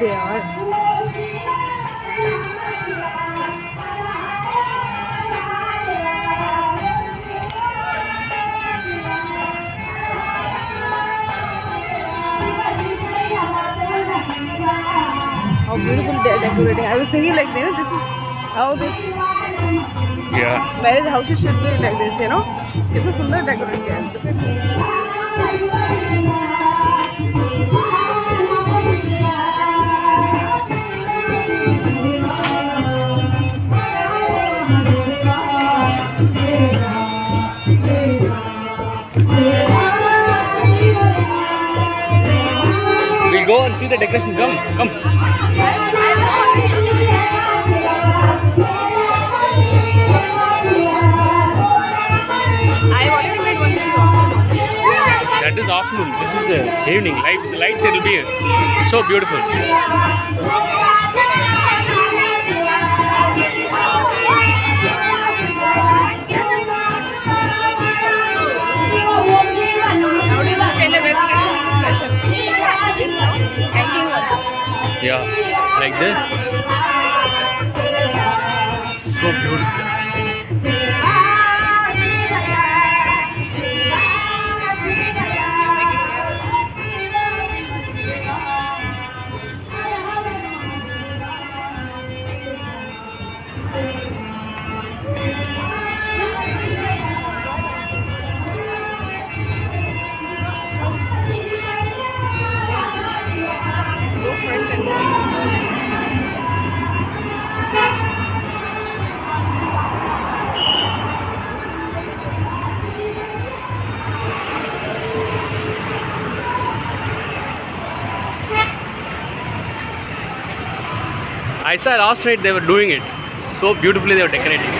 they are. How beautiful they are decorating. I was thinking like, you know, this is how this marriage houses should be like this, you know. कितना सुंदर decorate किया है. Look at this. We'll go and see the decoration. Come. I've already made one video. That is afternoon. This is the evening. The lights will be so beautiful. Yeah, like this. So beautiful. I saw last night they were doing it. So beautifully they were decorating.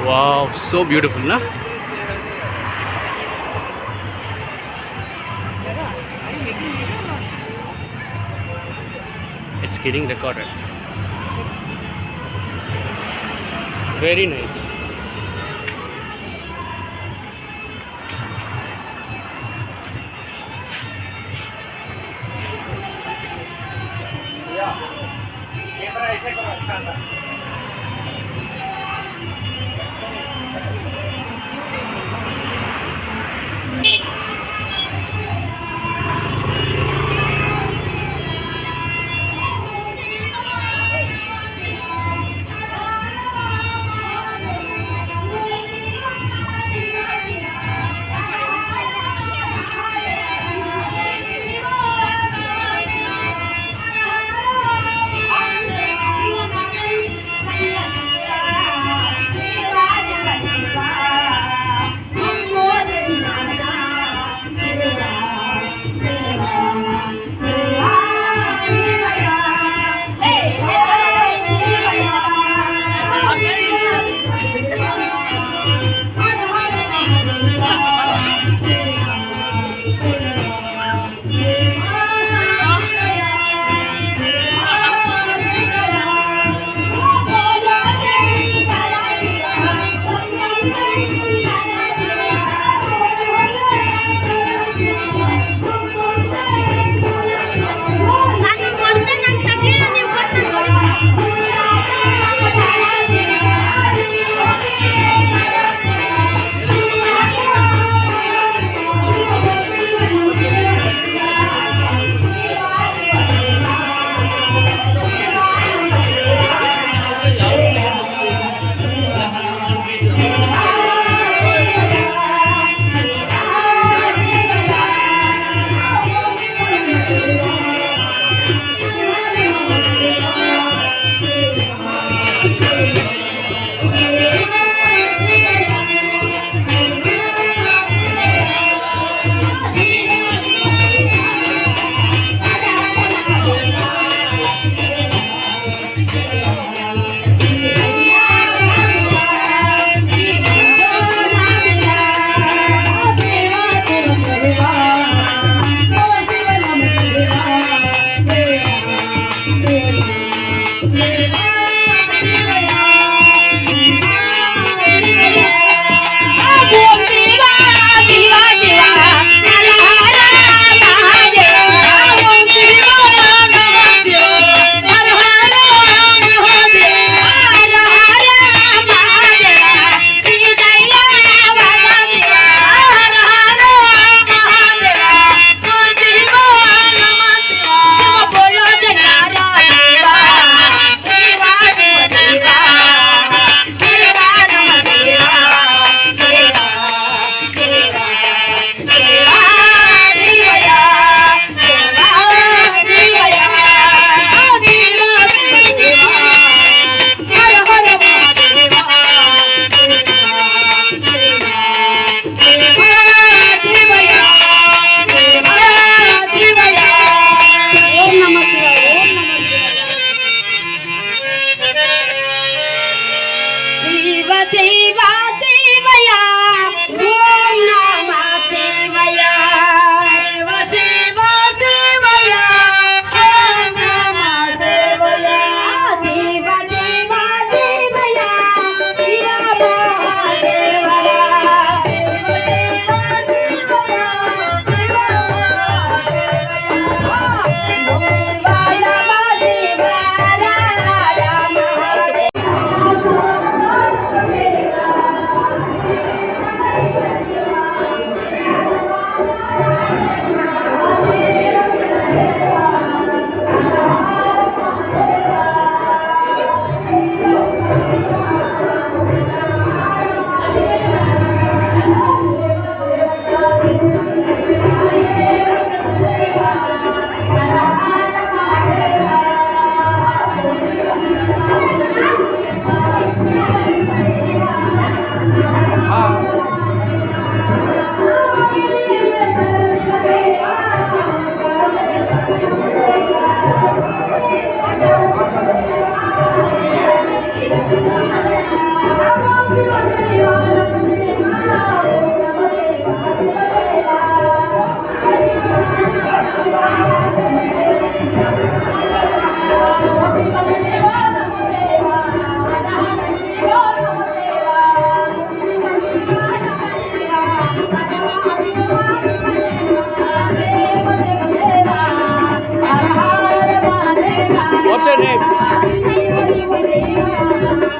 Wow, so beautiful, na? It's getting recorded. Very nice.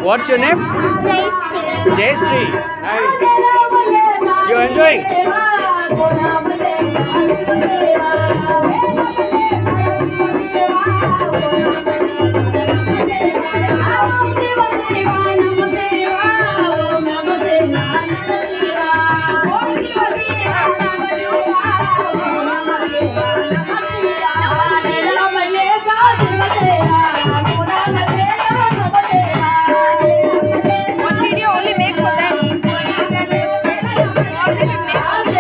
What's your name? Jayashree. Nice. You enjoying? One video only make for that. Positive make for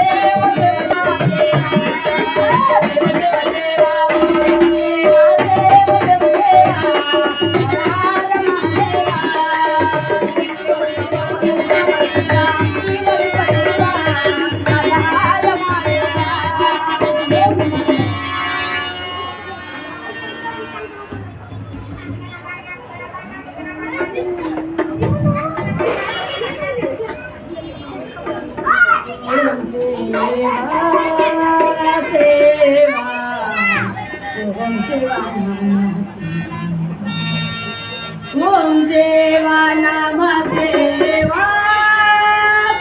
Om Deva Namah Seva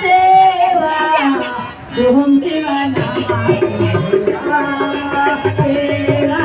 Seva Om Deva Namah Seva Seva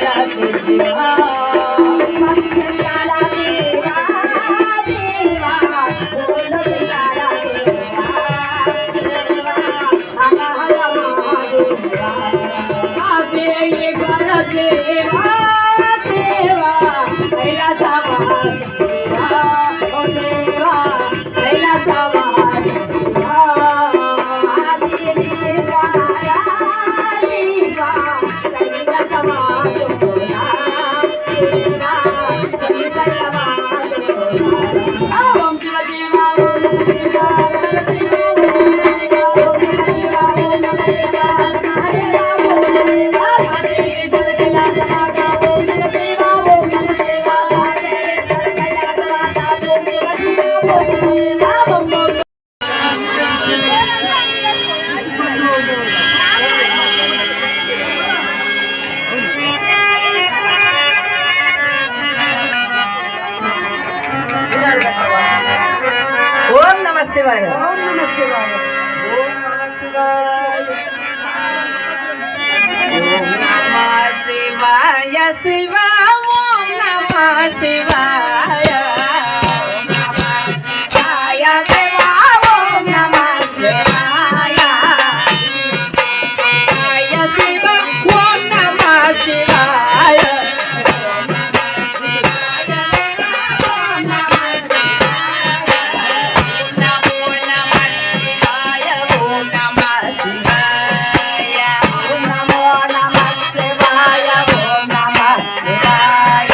तारा देवा तारा देवा देवा बोल तारा देवा देवा हरा हरा महादेवा आसे ये कर देवा देवा कैलासा वासुदेवा ओ देवा कैलासा वासुदेवा आदि देवा देवा कैलासा वासुदेवा देवा कैलासा वासुदेवा ओम शिव देवा ओम देवा ओम नमः शिवाय ओम नमः शिवाय ओम नमः शिवाय ओम नमः शिवाय शिवा ओम नमः शिवाय ओम नमः शिवाय शिवा ओम नमः शिवाय शिवा ओम नमः शिवाय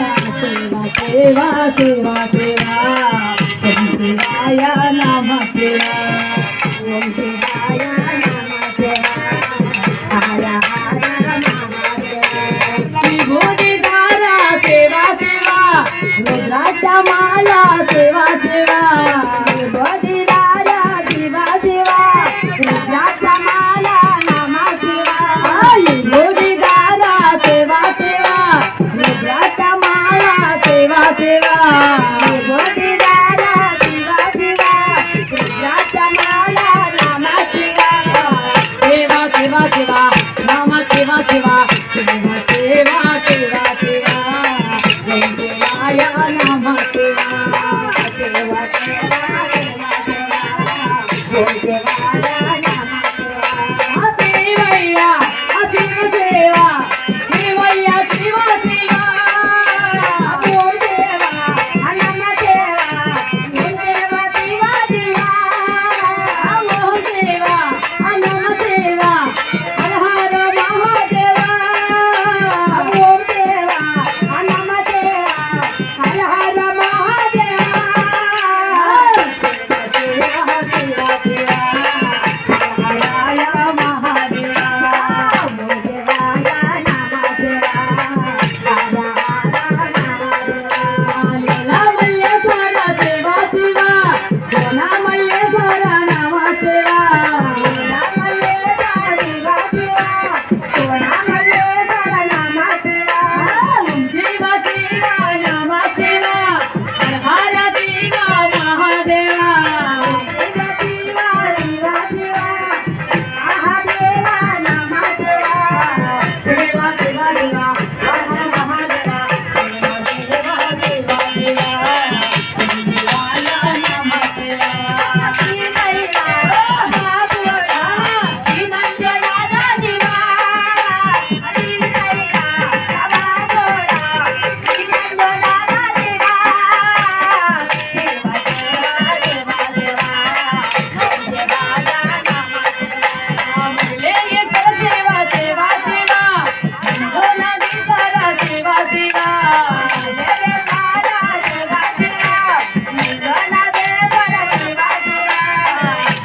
सेवा सेवा सेवा ओम शिवाय नमः सेवा ओम शिवाय नमः सेवा हर हर महादेव विभूतिधारा सेवा सेवा रुद्राच्या माला सेवा सेवा विभूतिधारा सेवा सेवा रुद्राच्या माला नमः सेवा विभूतिधारा सेवा सेवा रुद्राच्या माला सेवा सेवा विभूतिधारा सेवा सेवा रुद्राच्या माला नमः सेवा सेवा सेवा सेवा नमः सेवा सेवा सेवा सेवा सेवा सेवा ओम शिवाय नमः सेवा सेवा सेवा सेवा सेवा ओम शिवाय नमः सेवा सेवैया असीम सेवा सेवैया शिव सेवा ओम देवा नमः सेवा ओम देवा शिव सेवा ओम देवा नमः सेवा हर हर महादेवा ओम देवा नमः सेवा हर हर महादेवा सेवा सेवा सेवा हर हर महादेवा ओम देवाय नमः सेवा हर हर महादेवा लीला मल्लेश्वर सेवा सेवा सोना मल्लेश्वर नमः सेवा लीला मल्लेश्वर सेवा सेवा सोना मल्लेश्वर नमः सेवा ओम शिव शिव नमः सेवा हर हर शिव महादेवा शिव शिव शिव शिव महादेवा नमः सेवा सेवा सेवा सेवा हर हर महादेवा सेवा सेवा सेवा सेवा शिवाय नमः सेवा श्रीमैया महादेवा श्रीमंजनादा शिवा श्रीमैया महादेवा श्रीमंजनादा शिवा सेवा सेवा सेवा सेवा ओम शिवाय नमः सेवा मल्लेश्वर सेवा सेवा सेवा भोलानाथीश्वर सेवा सेवा मल्लेश्वर सेवा सेवा निगनाथेश्वर सेवा सेवा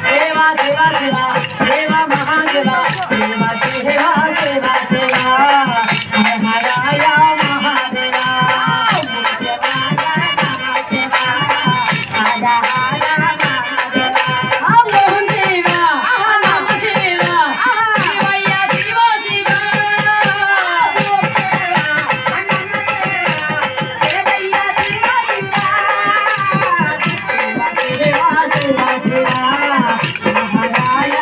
सेवा सेवा सेवा सेवा महादेवा सेवा सेवा सेवा सेवा हर हराय महादेवा ओम शिवाय नमः सेवा हर हर महादेवा ओम देवा नमः सेवा शिवैया शिव शिवा ओम देवा नमः सेवा शिवैया शिव शिवा सेवा सेवा सेवा सेवा हर हराय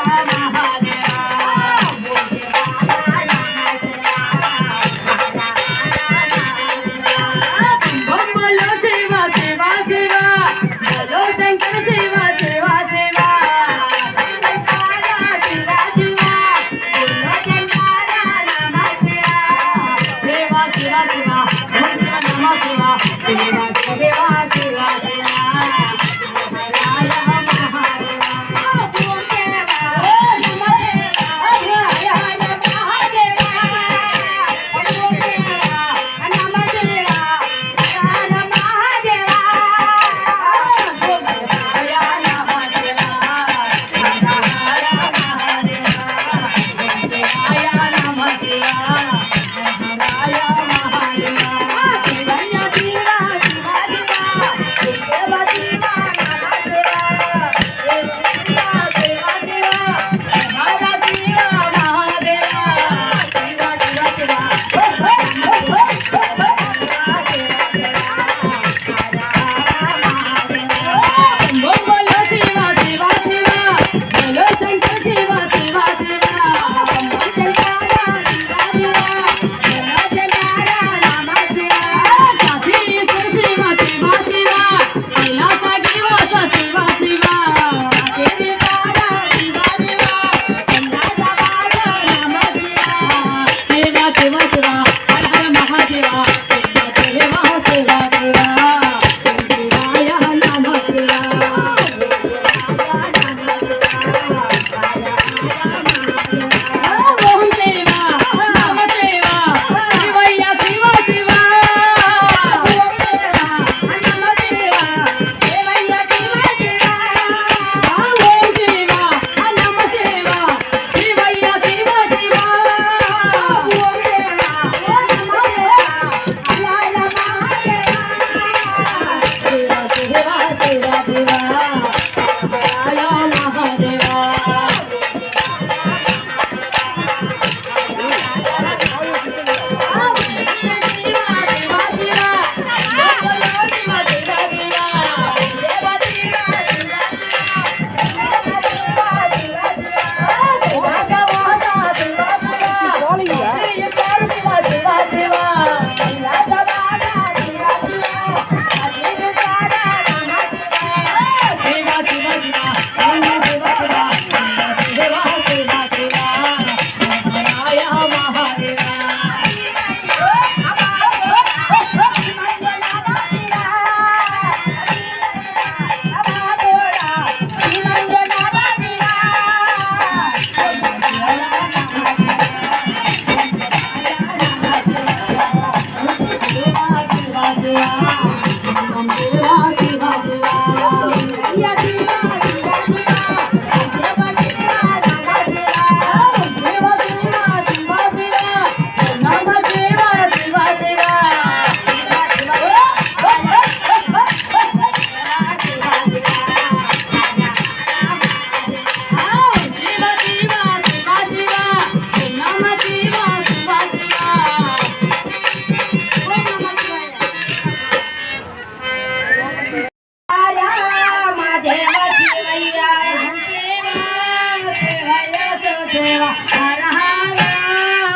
దేవా హర హర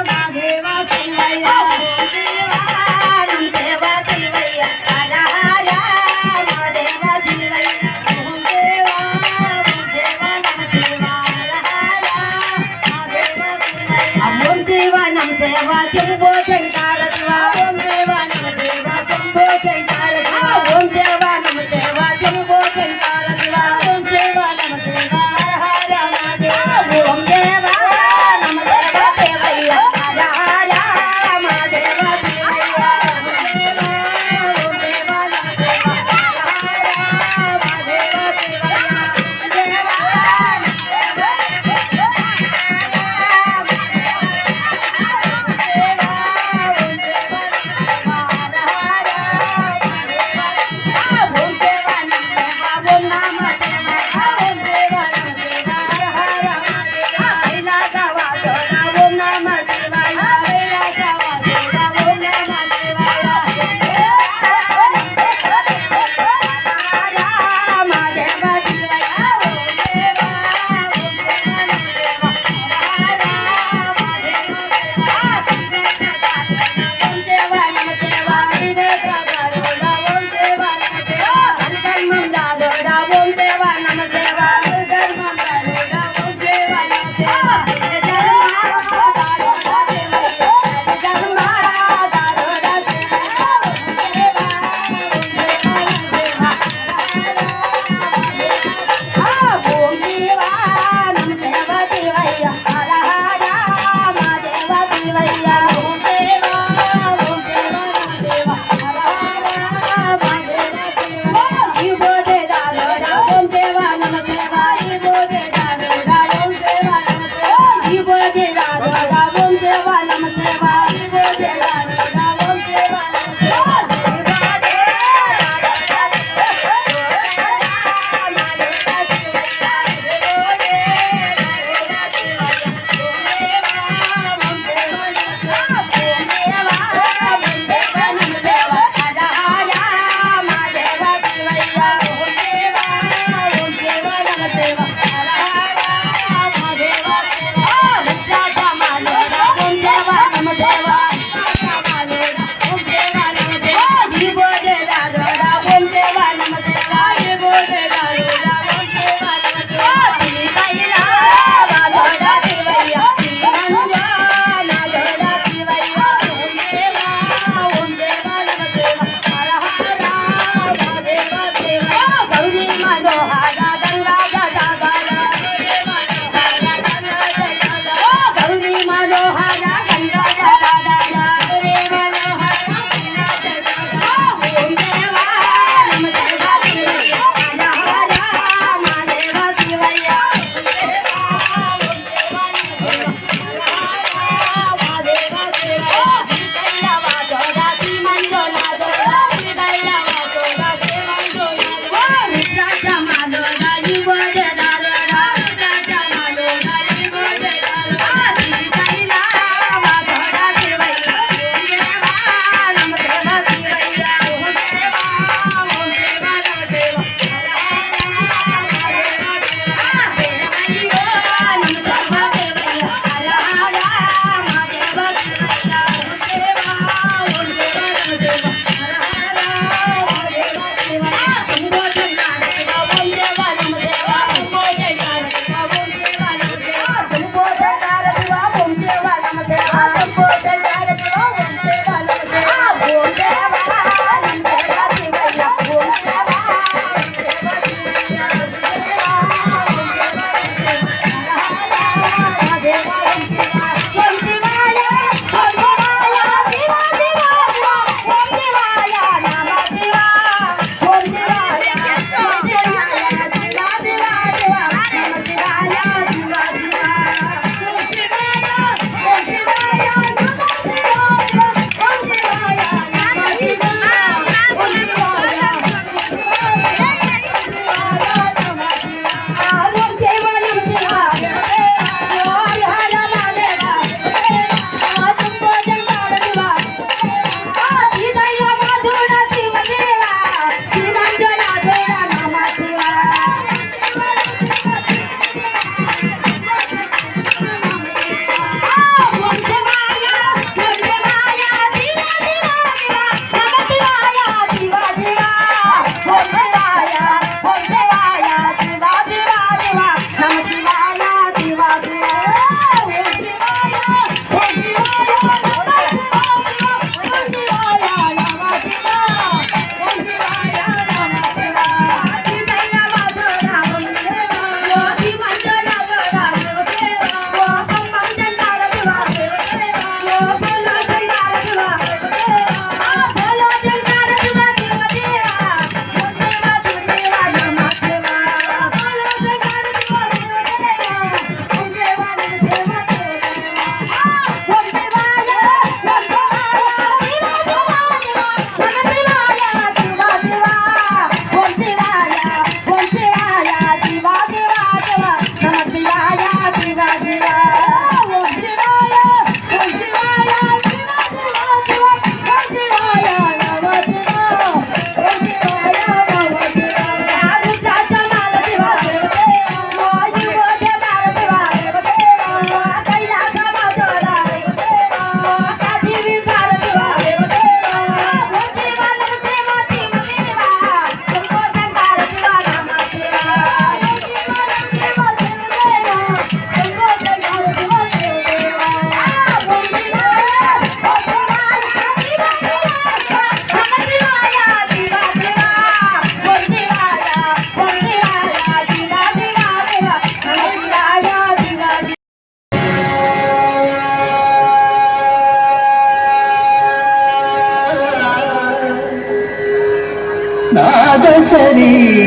మహాదేవ శివయ్య ఓం దేవా నమ దేవా శివయ్య హర హర మహాదేవ శివయ్య ఓం దేవా నమ దేవా హర హర మహాదేవ శివయ్య ఓం దేవా నమ దేవా శంభో శంకర శివ ఓం దేవా నమ దేవా శంభో శంకర శివ ఓం దేవా నమ దేవా శంభో శంకర శివ ఓం దేవా నమ దేవా హర హర మహాదేవ ఓం దేవా నమ దేవా దేవయ్య హర హర మహాదేవ శివయ్య ఓం దేవా నమ దేవా హర హర మహాదేవ శివయ్య దేవా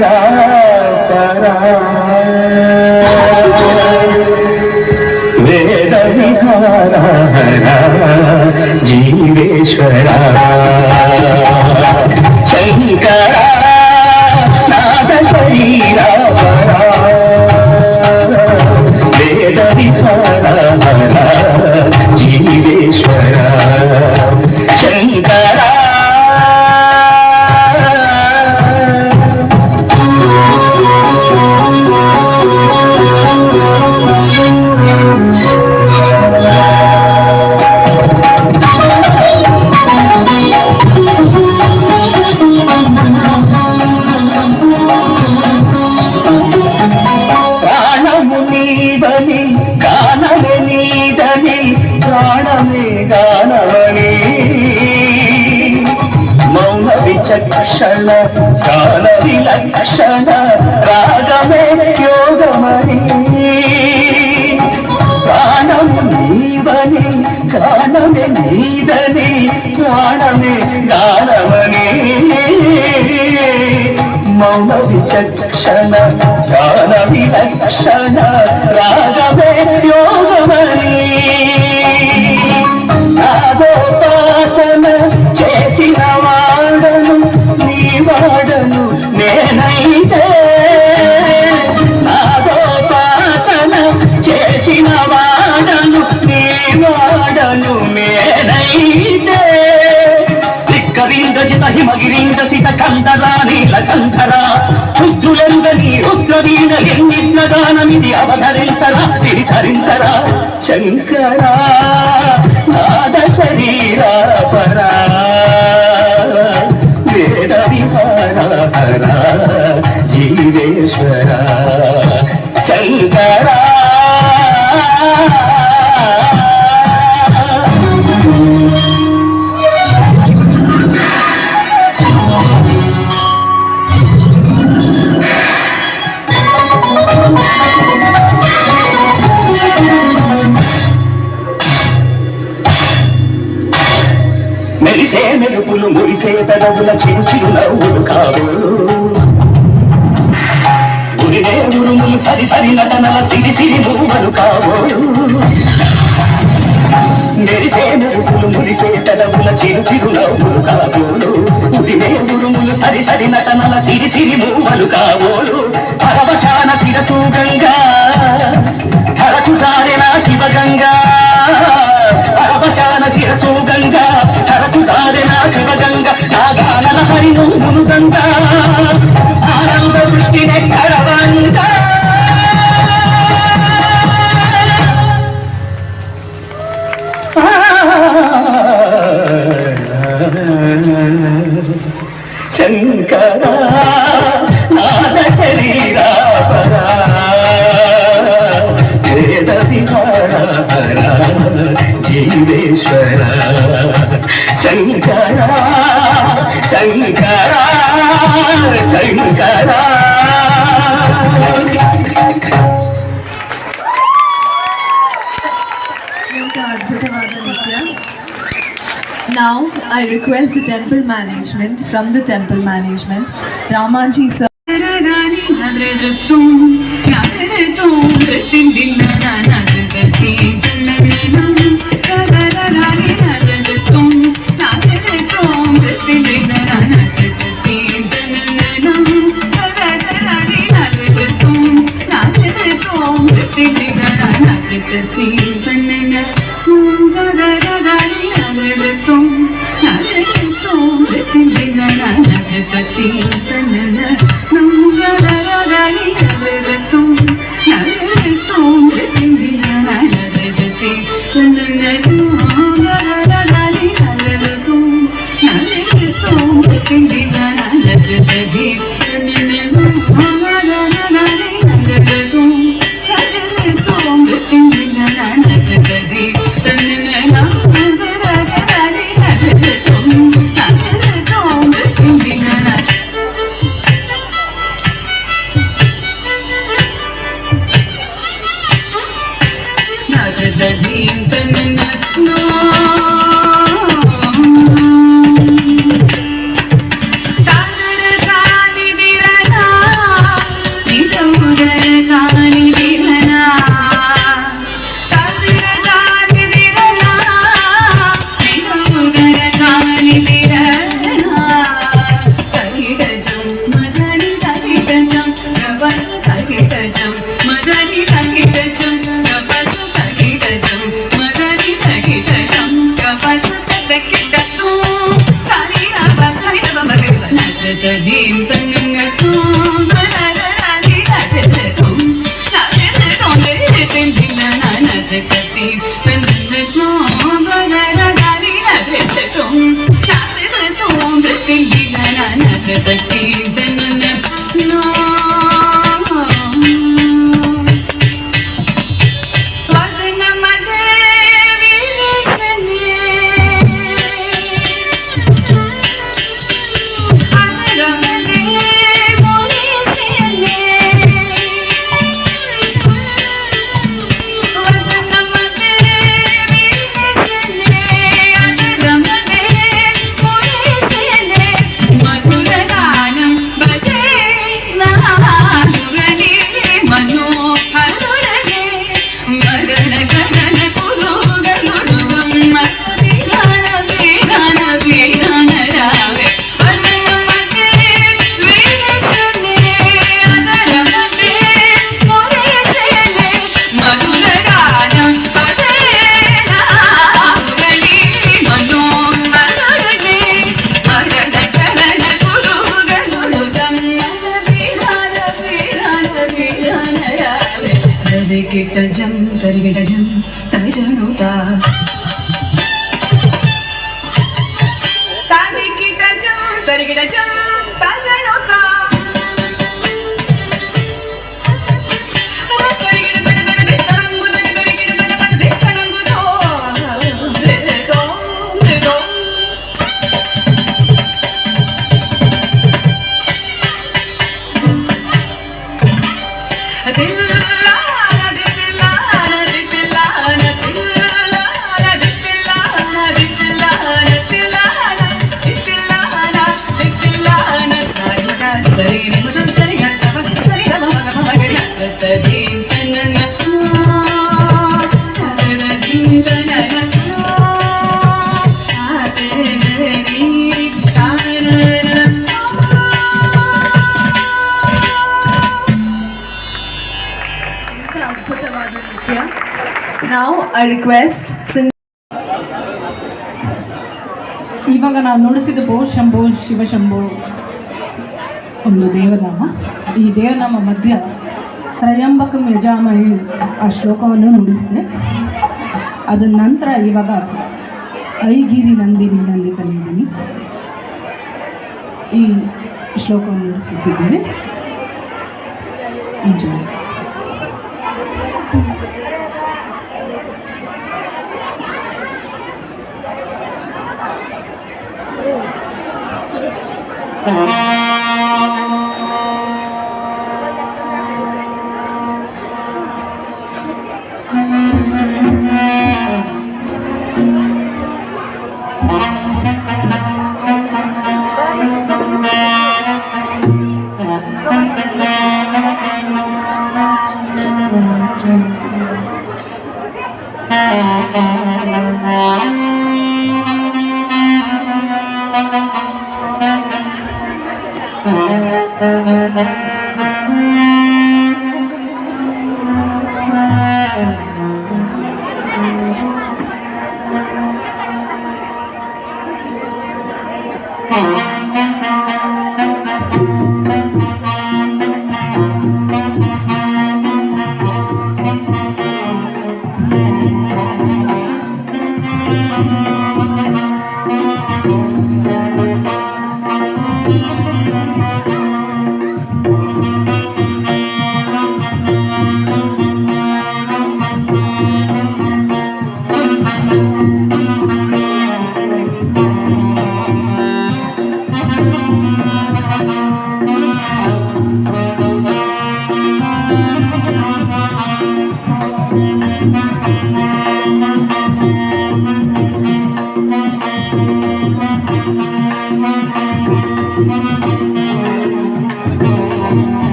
శరీరా పరా వేద విహారా జీవేశ్వరా శంకరా నాద శరీరా పరా వేద విహారా జీవేశ్వరా శంకరా విచక్షణ కాల విలక్షణ రాగమే యోగమని ప్రాణము నీవని గానమే నీదని ప్రాణమే గానమని మౌన విచక్షణ కాల విలక్షణ రాగమే యోగమని నాదోపాసన చేసిన వాడను నీ వాడను నేనైతే నాదోపాసన చేసిన వాడను నీ వాడను నేనైతే రిక్కరింద్రజిత హిమగిరింద్ర సిత కంధరా నీలకంధరా శుద్ధులెందని రుద్రవీణ ఎన్నిట్ల గానమిది అవధరించరా తిరిధరించరా శంకరా నాద శరీరా పరా వేద విహారా జీవేశ్వరా శంకరా మెరిసే మెరుపులు మురిసే పెదవుల చిరు చిరు నవ్వులు కాబోలు ఉరినే ఉరుములు సరి సరి నటనల సిరి సిరి మూవలు కాబోలు మెరిసే మెరుపులు మురిసే పెదవుల చిరు చిరు నవ్వులు కాబోలు ఉరినే ఉరుములు సరి సరి నటనల సిరి సిరి మూవలు కాబోలు పరవశాన శిరసు గంగా ధరకు సారెన శివగంగా పరవశాన శిరసు గంగా ధరకు సారెన శివగంగా నాగానల హరిను మునుగంగా ఆనంద దృష్టి నెక్కరవంగా శంకరా నాద శరీరా పరా వేద విహారా జీవేశ్వరా శంకరా శంకరా శంకరా Now I request the temple management, from the temple management, Ramaji sir. Da तदीं तन्नतों बरराली नाचतों नाचतों दिल दिलना नाचती तन्नतों बरराली नाचतों नाचतों दिल दिलना नाचती तन्नतों तरिगिटजं तजनुता तरिगिटजं तजनुता Now I request ಇವಾಗ ನಾವು ನುಡಿಸಿದ ಭೋ ಶಂಭೋ ಶಿವಶಂಭೋ ಒಂದು ದೇವನಾಮ. ಈ ದೇವನಾಮ ಮಧ್ಯ ತ್ರಯಂಬಕಂ ಯಜಾಮಹೇ ಆ ಶ್ಲೋಕವನ್ನು ನುಡಿಸಿದೆ. ಅದ ನಂತರ ಇವಾಗ ಐಗಿರಿ ನಂದಿನಿ ನಂದಿ ತಂದಿದ್ದೀನಿ ಈ ಶ್ಲೋಕವನ್ನು ನುಡಿಸ್ಲಿಕ್ಕಿದ್ದೇನೆ. Enjoy.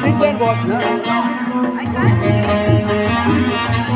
Sit and watch now. I can't.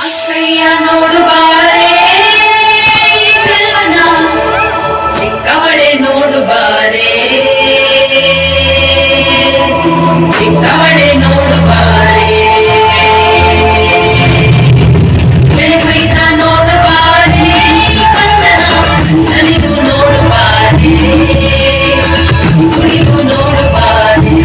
ಅಕ್ಕಯ್ಯ ನೋಡು ಬಾರೆ ಚೆಲ್ವನ, ಚಿಕ್ಕವಳೆ ನೋಡು ಬಾರೆ, ಚಿಕ್ಕವಳೆ ನೋಡು ಬಾರೆ, ಬೆಳೆಮೈದ ನೋಡು ಬಾರೆ, ಕಂದನ ನನಿದು ನೋಡು ಬಾರೆ, ಕುಣಿದು ನೋಡು ಬಾರೆ.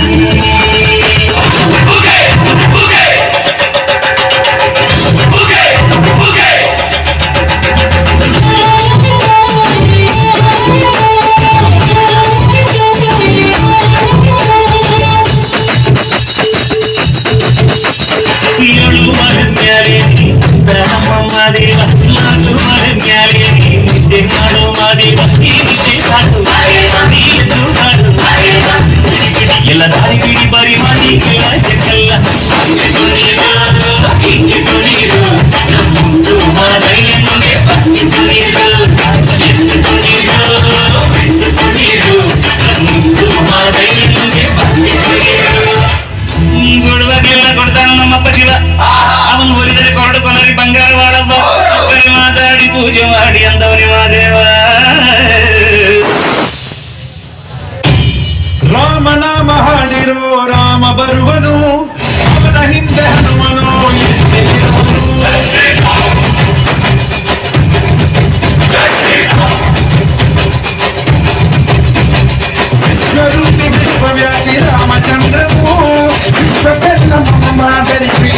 ಎಲ್ಲ ದಾರಿ ಬಿಡಿ ಬರಿ ಮಾಡಿ ಚೆಕ್ಕಲ್ಲ ನಮ್ಮದು ಮಾದಯ್ಯನಿಗೆ ಬಂದಿದ್ದು ನೀರು ನಮ್ಮದು ಮಾದಯ್ಯನಿಗೆ ಬಂದಿದ್ದು ನೀರು. ಕೊಡುವಾಗೆಲ್ಲ ಕೊಡ್ತಾನ ನಮ್ಮಪ್ಪ ಶಿವ, ಅವನು ಹೊಲಿದರೆ ಕೊರಡು ಕೊನರಿ ಬಂಗಾರ ಮಾಡಬ್ಬ, ಮಾತಾಡಿ ಪೂಜೆ ಮಾಡಿ ಅಂದವನಿ ಮಾದೇವ. ರಾಮನಾಮ ಹಾಡಿರೋ ರಾಮ ಬರುವನು, ಅವನ ಹಿಂದೆ ಹನುಮನು ಎಲ್ಲಿರುವನು. ವಿಶ್ವರೂಪಿ ವಿಶ್ವವ್ಯಾಪಿ ರಾಮಚಂದ್ರನು, ವಿಶ್ವಕ್ಕೆಲ್ಲ ಮಾದರಿ ಶ್ರೀ